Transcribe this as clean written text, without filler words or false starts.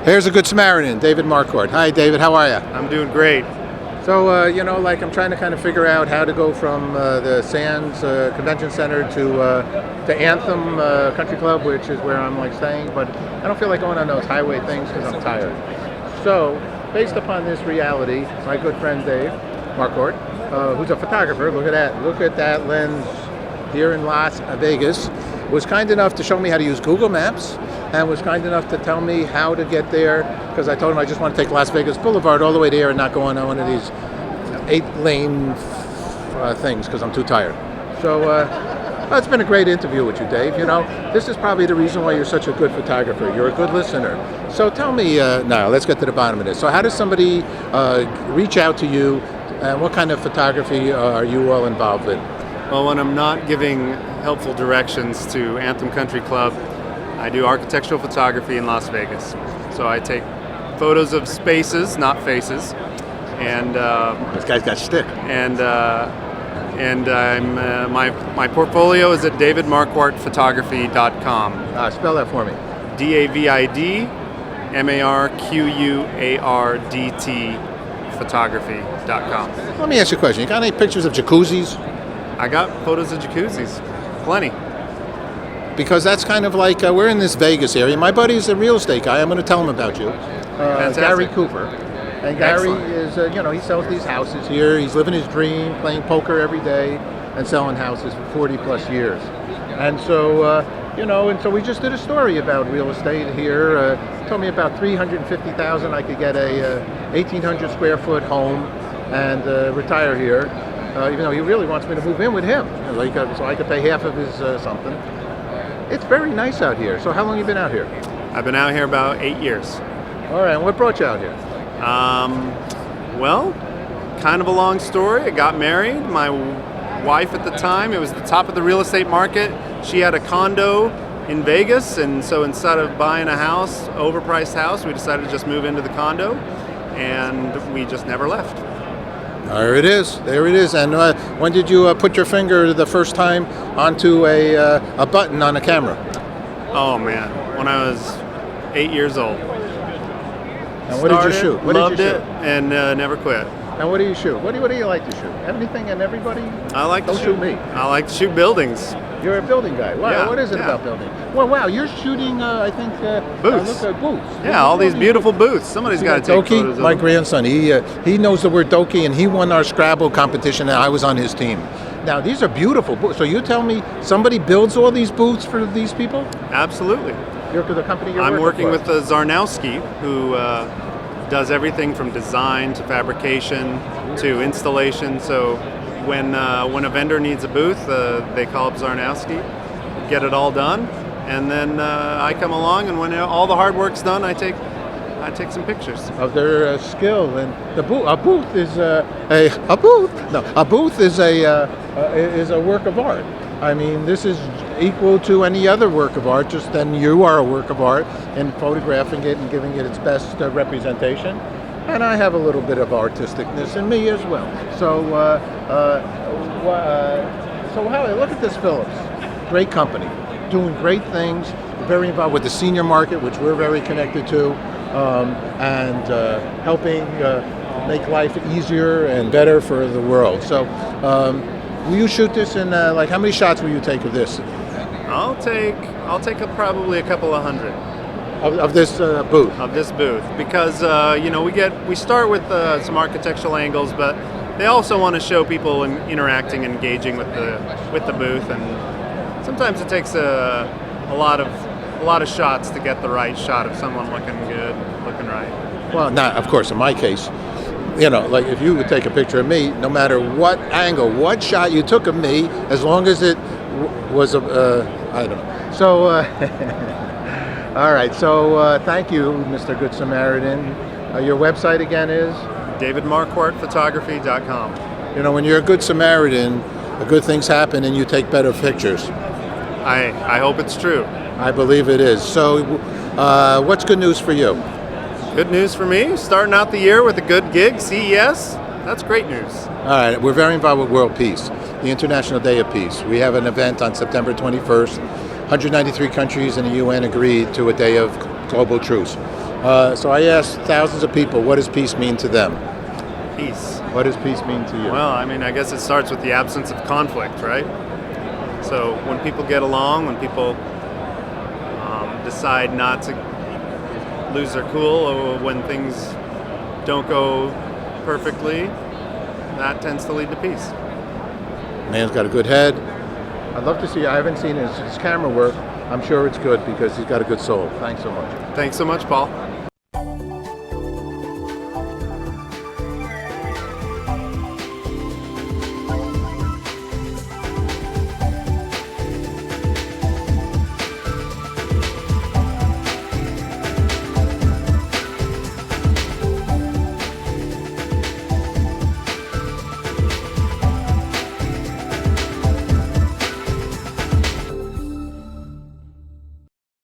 Here's a Good Samaritan, David Marcord. Hi, David. How are you? I'm doing great. So, I'm trying to kind of figure out how to go from the Sands Convention Center to Anthem Country Club, which is where I'm staying. But I don't feel like going on those highway things because I'm tired. So, based upon this reality, my good friend Dave Marcord, who's a photographer, look at that lens here in Las Vegas, was kind enough to show me how to use Google Maps and was kind enough to tell me how to get there, because I told him I just want to take Las Vegas Boulevard all the way there and not go on one of these 8-lane things because I'm too tired. So it's been a great interview with you, Dave. This is probably the reason why you're such a good photographer. You're a good listener. So tell me, now let's get to the bottom of this. So how does somebody reach out to you, and what kind of photography are you all involved in? Well, when I'm not giving helpful directions to Anthem Country Club, I do architectural photography in Las Vegas. So I take photos of spaces, not faces, and this guy's got shtick. And I'm my portfolio is at davidmarquartphotography.com. Spell that for me. DavidMarquardt photography.com. Let me ask you a question. You got any pictures of jacuzzis? I got photos of jacuzzis, plenty. Because that's kind of like, we're in this Vegas area. My buddy's a real estate guy. I'm going to tell him about you. Gary Cooper. And Gary is, he sells these houses here. He's living his dream, playing poker every day and selling houses for 40 plus years. And so, so we just did a story about real estate here. Told me about $350,000 I could get a 1,800 square foot home and retire here. Even though he really wants me to move in with him, so I could pay half of his something. It's very nice out here. So how long have you been out here? I've been out here about 8 years. All right, and what brought you out here? Well, kind of a long story. I got married. My wife at the time, it was the top of the real estate market. She had a condo in Vegas, and so instead of buying a house, overpriced house, we decided to just move into the condo, and we just never left. There it is. And when did you put your finger the first time onto a button on a camera? Oh man, when I was 8 years old. And what did you shoot? Loved it, and never quit. And what do you shoot? What do you like to shoot? Anything and everybody? I like to shoot me. I like to shoot buildings. You're a building guy. Wow. Yeah, what is it about building? Well, wow. You're shooting. I think booths. Look at booths. Yeah, all these beautiful booths. Somebody's got to take photos of them. My grandson. He knows the word dokie, and he won our Scrabble competition, and I was on his team. Now these are beautiful booths. So you tell me somebody builds all these booths for these people? Absolutely. You're the company you're I'm working with Zarnowski, who does everything from design to fabrication to installation. So when a vendor needs a booth, they call up Zarnowski, get it all done, and then I come along, and when all the hard work's done, I take some pictures of their skill. And a booth is a work of art. I mean, this is equal to any other work of art, just then you are a work of art in photographing it and giving it its best representation. And I have a little bit of artisticness in me as well. So Howie, look at this Phillips. Great company, doing great things, very involved with the senior market, which we're very connected to, and helping make life easier and better for the world. So will you shoot this in, how many shots will you take of this? I'll take probably a couple of hundred. Of this booth? Of this booth, because we start with some architectural angles, but they also want to show people interacting, engaging with the booth, and sometimes it takes a lot of shots to get the right shot of someone looking good, looking right. Well, not of course in my case. If you would take a picture of me, no matter what angle, what shot you took of me, as long as it was I don't know. So. All right, so thank you, Mr. Good Samaritan. Your website again is? DavidMarquartphotography.com. When you're a good Samaritan, good things happen and you take better pictures. I hope it's true. I believe it is. So what's good news for you? Good news for me, starting out the year with a good gig, CES. That's great news. All right, we're very involved with World Peace, the International Day of Peace. We have an event on September 21st. 193 countries in the UN agreed to a day of global truce. So I asked thousands of people, what does peace mean to them? Peace. What does peace mean to you? Well, I mean, I guess it starts with the absence of conflict, right? So when people get along, when people decide not to lose their cool, or when things don't go perfectly, that tends to lead to peace. Man's got a good head. I'd love to see. I haven't seen his camera work. I'm sure it's good because he's got a good soul. Thanks so much. Thanks so much, Paul.